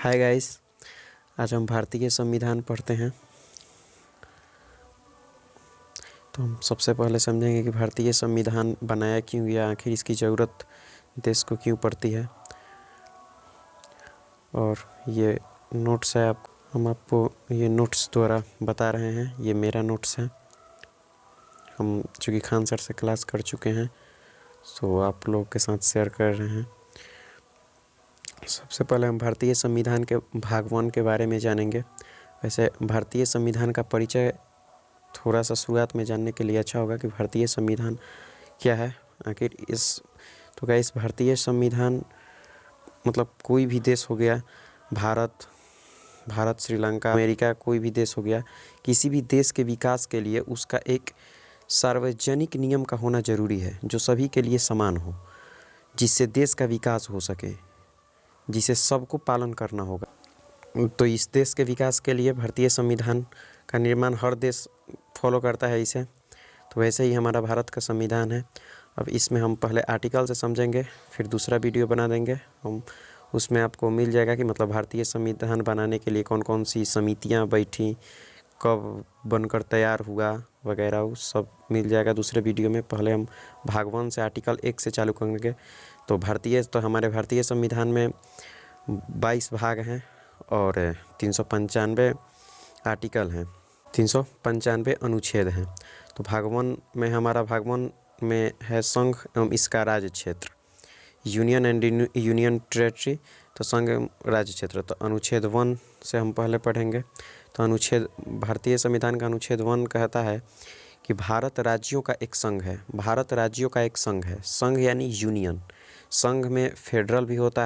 Hi guys. आज हम भारतीय संविधान पढ़ते हैं। तो हम सबसे पहले समझेंगे कि भारतीय संविधान बनाया क्यों गया, आखिर इसकी ज़रूरत देश को क्यों पड़ती है। और ये नोट्स है, हम आपको ये नोट्स द्वारा बता रहे हैं। ये मेरा नोट्स है, हम चूँकि खान सर से क्लास कर चुके हैं तो आप लोगों के साथ शेयर कर रहे हैं। सबसे पहले हम भारतीय संविधान के भाग 1 के बारे में जानेंगे। वैसे भारतीय संविधान का परिचय थोड़ा सा शुरुआत में जानने के लिए अच्छा होगा कि भारतीय संविधान क्या है आखिर। तो गाइस, भारतीय संविधान मतलब कोई भी देश हो गया, भारत, श्रीलंका, अमेरिका, कोई भी देश हो गया, किसी भी देश के विकास के लिए उसका एक सार्वजनिक नियम का होना ज़रूरी है जो सभी के लिए समान हो, जिससे देश का विकास हो सके, जिसे सबको पालन करना होगा। तो इस देश के विकास के लिए भारतीय संविधान का निर्माण हर देश फॉलो करता है इसे। तो वैसे ही हमारा भारत का संविधान है। अब इसमें हम पहले आर्टिकल से समझेंगे, फिर दूसरा वीडियो बना देंगे हम। उसमें आपको मिल जाएगा कि मतलब भारतीय संविधान बनाने के लिए कौन कौन सी समितियां बैठी, कब बनकर तैयार हुआ वगैरह, वो सब मिल जाएगा दूसरे वीडियो में। पहले हम भाग 1 से आर्टिकल 1 से चालू करेंगे। तो हमारे भारतीय संविधान में 22 भाग हैं और 395 आर्टिकल हैं, 395 अनुच्छेद हैं। तो भाग 1 में भाग 1 में है संघ एवं इसका राज्य क्षेत्र, यूनियन एंड यूनियन टेरेटरी। तो संघ एवं राज्य क्षेत्र, तो अनुच्छेद 1 से हम पहले पढ़ेंगे। तो भारतीय संविधान का अनुच्छेद 1 कहता है कि भारत राज्यों का एक संघ है। भारत राज्यों का एक संघ है। संघ यानी यूनियन। संघ में फेडरल भी होता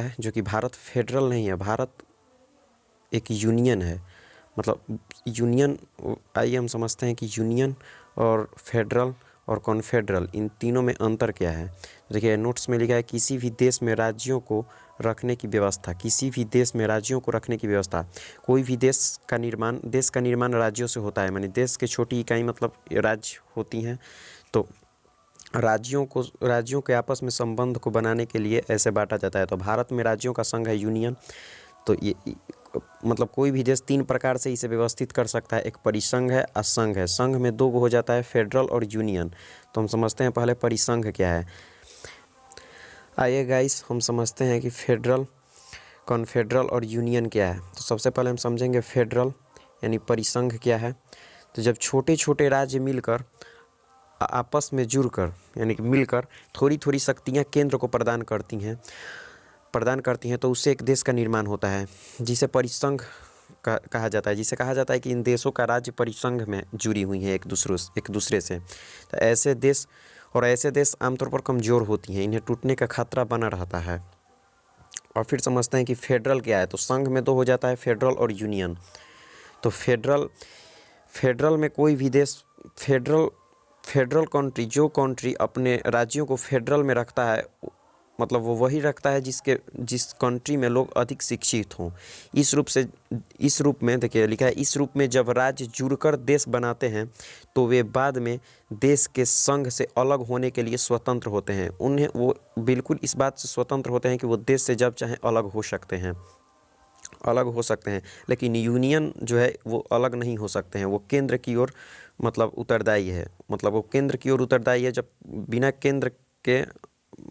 है, जो कि भारत फेडरल नहीं है, भारत एक यूनियन है। मतलब यूनियन, आइए हम समझते हैं कि यूनियन और फेडरल और कॉन्फेडरल, इन तीनों में अंतर क्या है। देखिए नोट्स में लिखा है किसी भी देश में राज्यों को रखने की व्यवस्था, किसी भी देश में राज्यों को रखने की व्यवस्था। कोई भी देश का निर्माण राज्यों से होता है, मानी देश के छोटी इकाई मतलब राज्य होती हैं। तो राज्यों के आपस में संबंध को बनाने के लिए ऐसे बांटा जाता है। तो भारत में राज्यों का संघ है यूनियन। तो ये मतलब कोई भी देश 3 प्रकार से इसे व्यवस्थित कर सकता है। एक परिसंघ है, असंघ है। संघ में 2 हो जाता है, फेडरल और यूनियन। तो हम समझते हैं पहले परिसंघ क्या है। आइए गाइस, हम समझते हैं कि फेडरल, कॉन्फेडरल और यूनियन क्या है। तो सबसे पहले हम समझेंगे फेडरल यानी परिसंघ क्या है। तो जब छोटे छोटे राज्य मिलकर आपस में जुड़कर यानी कि मिलकर थोड़ी थोड़ी शक्तियाँ केंद्र को प्रदान करती हैं तो उससे एक देश का निर्माण होता है, जिसे परिसंघ कहा जाता है। जिसे कहा जाता है कि इन देशों का राज्य परिसंघ में जुड़ी हुई हैं एक दूसरे से। तो ऐसे देश आमतौर पर कमज़ोर होती हैं, इन्हें टूटने का खतरा बना रहता है। और फिर समझते हैं कि फेडरल क्या है। तो संघ में 2 हो जाता है, फेडरल और यूनियन। तो फेडरल में कोई भी देश, फेडरल कंट्री, जो कंट्री अपने राज्यों को फेडरल में रखता है, मतलब वो वही रखता है जिस कंट्री में लोग अधिक शिक्षित हों। इस रूप में देखिए लिखा है, इस रूप में जब राज्य जुड़कर देश बनाते हैं तो वे बाद में देश के संघ से अलग होने के लिए स्वतंत्र होते हैं। वो बिल्कुल इस बात से स्वतंत्र होते हैं कि वो देश से जब चाहें अलग हो सकते हैं। लेकिन यूनियन जो है वो अलग नहीं हो सकते हैं। वो केंद्र की ओर मतलब उत्तरदायी है। जब बिना केंद्र के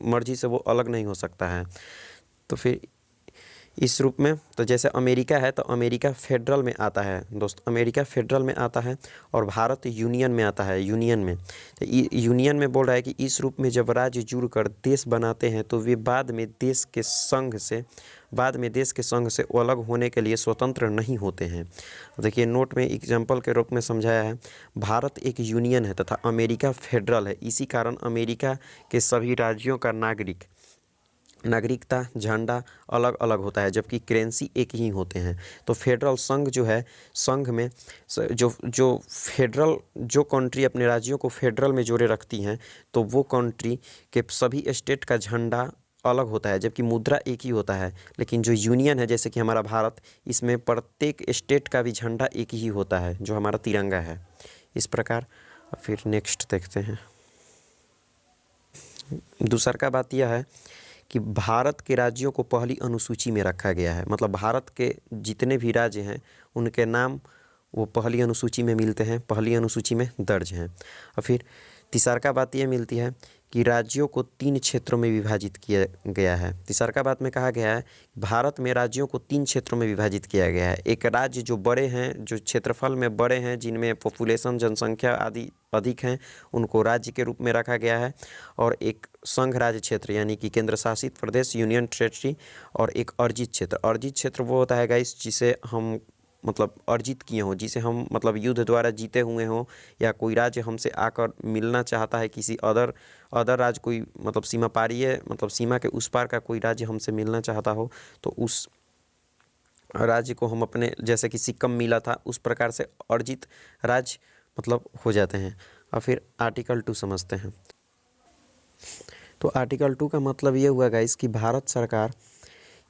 मर्जी से वो अलग नहीं हो सकता है। तो फिर इस रूप में, तो जैसे अमेरिका है तो अमेरिका फेडरल में आता है दोस्त, अमेरिका फेडरल में आता है और भारत यूनियन में आता है। यूनियन में बोल रहा है कि इस रूप में जब राज्य जुड़कर देश बनाते हैं तो वे बाद में देश के संघ से अलग होने के लिए स्वतंत्र नहीं होते हैं। देखिए नोट में एग्जाम्पल के रूप में समझाया है, भारत एक यूनियन है तथा अमेरिका फेडरल है। इसी कारण अमेरिका के सभी राज्यों का नागरिकता झंडा अलग अलग होता है, जबकि करेंसी एक ही होते हैं। तो फेडरल संघ जो है, संघ में जो कंट्री अपने राज्यों को फेडरल में जोड़े रखती हैं तो वो कंट्री के सभी स्टेट का झंडा अलग होता है, जबकि मुद्रा एक ही होता है। लेकिन जो यूनियन है, जैसे कि हमारा भारत, इसमें प्रत्येक स्टेट का भी झंडा एक ही होता है, जो हमारा तिरंगा है। इस प्रकार फिर नेक्स्ट देखते हैं। दूसरा का बात यह है कि भारत के राज्यों को पहली अनुसूची में रखा गया है। मतलब भारत के जितने भी राज्य हैं उनके नाम वो पहली अनुसूची में मिलते हैं, पहली अनुसूची में दर्ज हैं। और फिर तीसरा बात ये मिलती है कि राज्यों को 3 क्षेत्रों में विभाजित किया गया है। तीसरा बात में कहा गया है भारत में राज्यों को 3 क्षेत्रों में विभाजित किया गया है। एक राज्य जो बड़े हैं, जो क्षेत्रफल में बड़े हैं, जिनमें पॉपुलेशन जनसंख्या आदि अधिक हैं, उनको राज्य के रूप में रखा गया है। और एक संघ राज्य क्षेत्र यानी कि केंद्र शासित प्रदेश यूनियन टेरिटरी, और एक अर्जित क्षेत्र। अर्जित क्षेत्र वो होता है गाइस जिसे हम मतलब अर्जित किए हों, जिसे हम मतलब युद्ध द्वारा जीते हुए हों, या कोई राज्य हमसे आकर मिलना चाहता है, किसी अदर राज्य कोई मतलब सीमा पारीय मतलब सीमा के उस पार का कोई राज्य हमसे मिलना चाहता हो, तो उस राज्य को हम अपने, जैसे कि सिक्किम मिला था उस प्रकार से अर्जित राज्य मतलब हो जाते हैं। और फिर आर्टिकल 2 समझते हैं। तो आर्टिकल 2 का मतलब ये हुआ गाइस कि भारत सरकार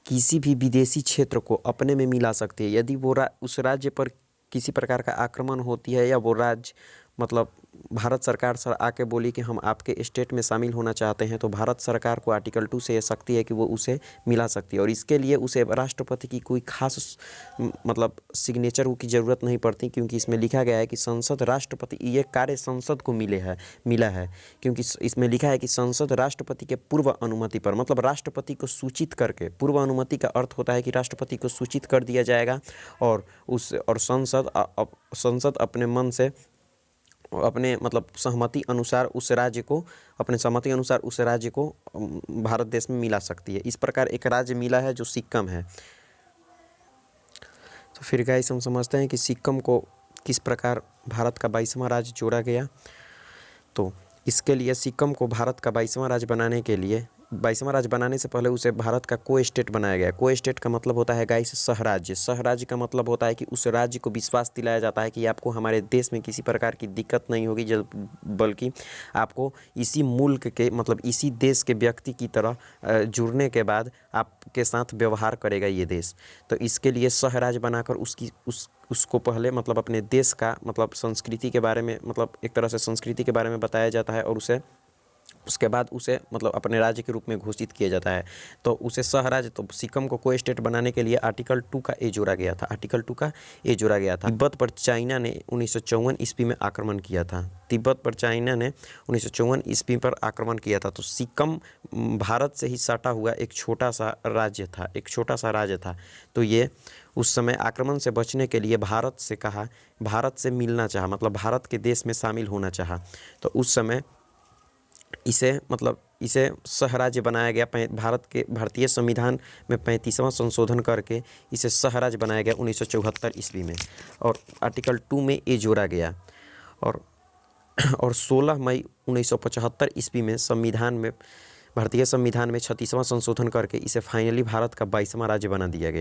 किसी भी विदेशी क्षेत्र को अपने में मिला सकती है। यदि वो उस राज्य पर किसी प्रकार का आक्रमण होती है, या वो राज्य मतलब भारत सरकार सर आके बोली कि हम आपके स्टेट में शामिल होना चाहते हैं, तो भारत सरकार को आर्टिकल 2 से ये शक्ति है कि वो उसे मिला सकती है। और इसके लिए उसे राष्ट्रपति की कोई खास मतलब सिग्नेचर की ज़रूरत नहीं पड़ती, क्योंकि इसमें लिखा गया है कि संसद राष्ट्रपति, ये कार्य संसद को मिला है, क्योंकि इसमें लिखा है कि संसद राष्ट्रपति के पूर्व अनुमति पर, मतलब राष्ट्रपति को सूचित करके, पूर्व अनुमति का अर्थ होता है कि राष्ट्रपति को सूचित कर दिया जाएगा, और संसद अपने मन से अपने मतलब सहमति अनुसार उस राज्य को, अपने सहमति अनुसार उस राज्य को भारत देश में मिला सकती है। इस प्रकार एक राज्य मिला है जो सिक्किम है। तो फिर गाइस हम समझते हैं कि सिक्किम को किस प्रकार भारत का 22वां राज्य जोड़ा गया। तो इसके लिए सिक्किम को भारत का 22वां राज्य बनाने के लिए, 22वां राज्य बनाने से पहले उसे भारत का को स्टेट बनाया गया। को स्टेट का मतलब होता है गाइस सहराज्य। सहराज्य का मतलब होता है कि उस राज्य को विश्वास दिलाया जाता है कि आपको हमारे देश में किसी प्रकार की दिक्कत नहीं होगी, बल्कि आपको इसी मुल्क के मतलब इसी देश के व्यक्ति की तरह जुड़ने के बाद आपके साथ व्यवहार करेगा ये देश। तो इसके लिए सहराज्य बनाकर उसको पहले मतलब अपने देश का मतलब संस्कृति के बारे में, मतलब एक तरह से संस्कृति के बारे में बताया जाता है, और उसके बाद उसे मतलब अपने राज्य के रूप में घोषित किया जाता है। तो उसे सहराज्य, तो सिक्किम को को स्टेट बनाने के लिए आर्टिकल 2 का ए जोड़ा गया था। आर्टिकल 2 का ए जोड़ा गया था। तिब्बत पर चाइना ने 1954 ईस्वी में आक्रमण किया था। तिब्बत पर चाइना ने 1954 ईस्वी पर आक्रमण किया था। तो सिक्किम भारत से ही सटा हुआ एक छोटा सा राज्य था। तो ये उस समय आक्रमण से बचने के लिए भारत से मिलना चाहा, मतलब भारत के देश में शामिल होना चाहा। तो उस समय इसे सहराज्य बनाया गया। भारतीय संविधान में 35वां संशोधन करके इसे सहराज्य बनाया गया 1974 ईस्वी में, और आर्टिकल 2 में ये जोड़ा गया। और 16 मई 1975 ईस्वी में भारतीय संविधान में 36वां संशोधन करके इसे फाइनली भारत का 22वां राज्य बना दिया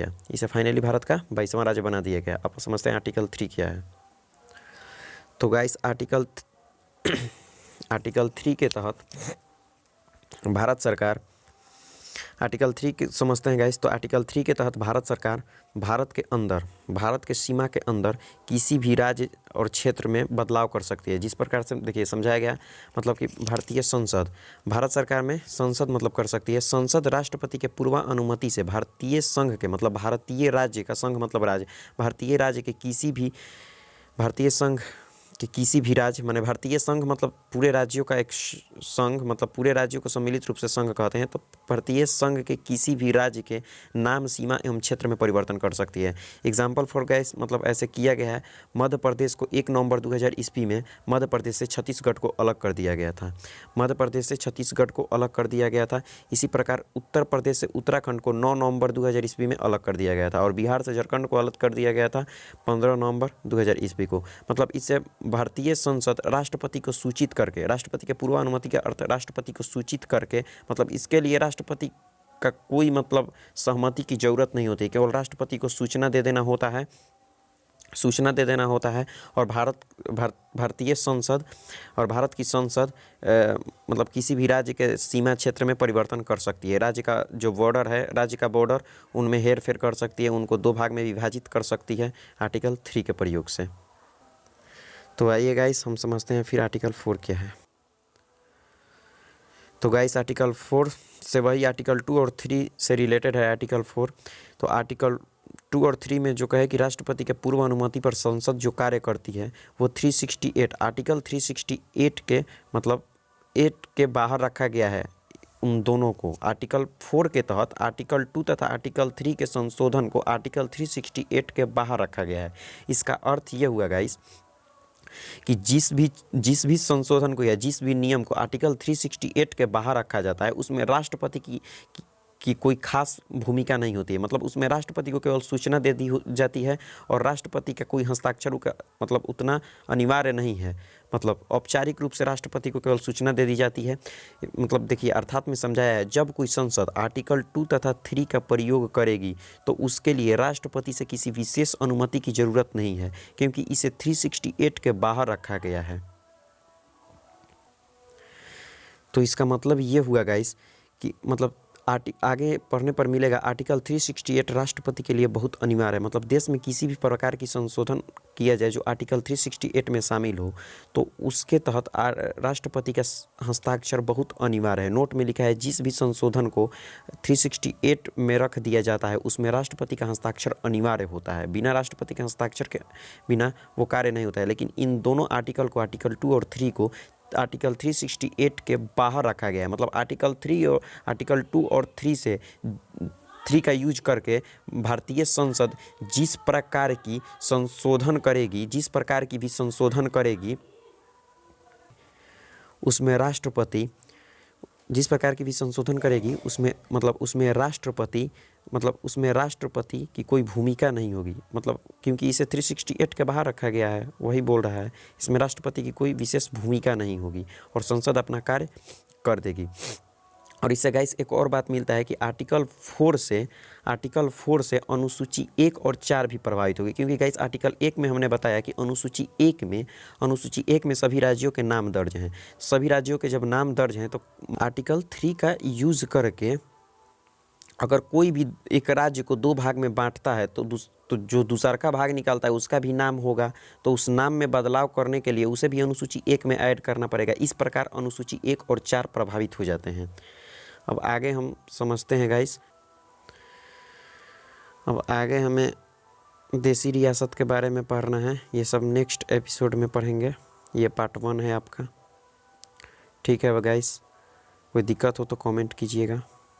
गया। आप समझते हैं आर्टिकल 3 क्या है। तो गाइस आर्टिकल 3 के तहत भारत सरकार, आर्टिकल 3 के समझते हैं गाइस। तो आर्टिकल 3 के तहत भारत सरकार भारत के सीमा के अंदर किसी भी राज्य और क्षेत्र में बदलाव कर सकती है। जिस प्रकार से देखिए समझाया गया, मतलब कि भारत सरकार में संसद मतलब कर सकती है। संसद राष्ट्रपति के पूर्व अनुमति से भारतीय संघ के, मतलब भारतीय राज्य का, संघ मतलब राज्य, भारतीय राज्य के भारतीय संघ कि किसी भी राज्य, माने भारतीय संघ मतलब पूरे राज्यों का एक संघ, मतलब पूरे राज्यों को सम्मिलित रूप से संघ कहते हैं। तो भारतीय संघ के किसी भी राज्य के नाम, सीमा एवं क्षेत्र में परिवर्तन कर सकती है। एग्जाम्पल फॉर गाइस मतलब ऐसे किया गया है। मध्य प्रदेश को 1 नवंबर 2000 ईस्वी में मध्य प्रदेश से छत्तीसगढ़ को अलग कर दिया गया था। इसी प्रकार उत्तर प्रदेश से उत्तराखंड को 9 नवंबर 2000 ईस्वी में अलग कर दिया गया था, और बिहार से झारखंड को अलग कर दिया गया था 15 नवंबर 2000 ईस्वी को। मतलब इससे भारतीय संसद राष्ट्रपति को सूचित करके, राष्ट्रपति के पूर्व अनुमति का अर्थ राष्ट्रपति को सूचित करके, मतलब इसके लिए राष्ट्रपति का कोई मतलब सहमति की जरूरत नहीं होती, केवल राष्ट्रपति को सूचना दे देना होता है। और भारतीय संसद और भारत की संसद मतलब किसी भी राज्य के सीमा क्षेत्र में परिवर्तन कर सकती है। राज्य का जो बॉर्डर है, राज्य का बॉर्डर उनमें हेर फेर कर सकती है, उनको 2 भाग में विभाजित कर सकती है आर्टिकल 3 के प्रयोग से। तो आइए गाइस हम समझते हैं फिर आर्टिकल 4 क्या है। तो गाइस आर्टिकल 4 से वही आर्टिकल 2 और 3 से रिलेटेड है आर्टिकल 4। तो आर्टिकल 2 और 3 में जो कहे कि राष्ट्रपति के पूर्व अनुमति पर संसद जो कार्य करती है वो 368 आर्टिकल 368 के मतलब 8 के बाहर रखा गया है। उन दोनों को आर्टिकल 4 के तहत आर्टिकल 2 तथा आर्टिकल 3 के संशोधन को आर्टिकल 368 के बाहर रखा गया है। इसका अर्थ ये हुआ गाइस कि जिस भी संशोधन को या जिस भी नियम को आर्टिकल 368 के बाहर रखा जाता है उसमें राष्ट्रपति की कोई खास भूमिका नहीं होती है। मतलब उसमें राष्ट्रपति को केवल सूचना दे दी जाती है और राष्ट्रपति का कोई हस्ताक्षर का मतलब उतना अनिवार्य नहीं है। मतलब औपचारिक रूप से राष्ट्रपति को केवल सूचना दे दी जाती है। मतलब देखिए अर्थात में समझाया है, जब कोई संसद आर्टिकल 2 तथा 3 का प्रयोग करेगी तो उसके लिए राष्ट्रपति से किसी विशेष अनुमति की ज़रूरत नहीं है, क्योंकि इसे 368 के बाहर रखा गया है। तो इसका मतलब ये हुआ गाइस कि मतलब आगे पढ़ने पर मिलेगा आर्टिकल 368 राष्ट्रपति के लिए बहुत अनिवार्य है। मतलब देश में किसी भी प्रकार की संशोधन किया जाए जो आर्टिकल 368 में शामिल हो तो उसके तहत राष्ट्रपति का हस्ताक्षर बहुत अनिवार्य है। नोट में लिखा है जिस भी संशोधन को 368 में रख दिया जाता है उसमें राष्ट्रपति का हस्ताक्षर अनिवार्य होता है। बिना राष्ट्रपति के हस्ताक्षर के बिना वो कार्य नहीं होता है। लेकिन इन दोनों आर्टिकल को आर्टिकल 2 और 3 को आर्टिकल 368 के बाहर रखा गया है। मतलब आर्टिकल 3 और आर्टिकल 2 और 3 का यूज करके भारतीय संसद जिस प्रकार की भी संशोधन करेगी उसमें राष्ट्रपति उसमें राष्ट्रपति की कोई भूमिका नहीं होगी। मतलब क्योंकि इसे 368 के बाहर रखा गया है, वही बोल रहा है इसमें राष्ट्रपति की कोई विशेष भूमिका नहीं होगी और संसद अपना कार्य कर देगी। और इससे गाइस एक और बात मिलता है कि आर्टिकल 4 से अनुसूची 1 और 4 भी प्रभावित होगी। क्योंकि गाइस आर्टिकल 1 में हमने बताया कि अनुसूची 1 में सभी राज्यों के नाम दर्ज हैं। सभी राज्यों के जब नाम दर्ज हैं तो आर्टिकल 3 का यूज़ करके अगर कोई भी एक राज्य को 2 भाग में बांटता है तो जो दूसरा का भाग निकालता है उसका भी नाम होगा, तो उस नाम में बदलाव करने के लिए उसे भी अनुसूची 1 में ऐड करना पड़ेगा। इस प्रकार अनुसूची 1 और 4 प्रभावित हो जाते हैं। अब आगे हम समझते हैं गाइस। अब आगे हमें देसी रियासत के बारे में पढ़ना है। ये सब नेक्स्ट एपिसोड में पढ़ेंगे। ये पार्ट 1 है आपका। ठीक है गाइस, कोई दिक्कत हो तो कमेंट कीजिएगा।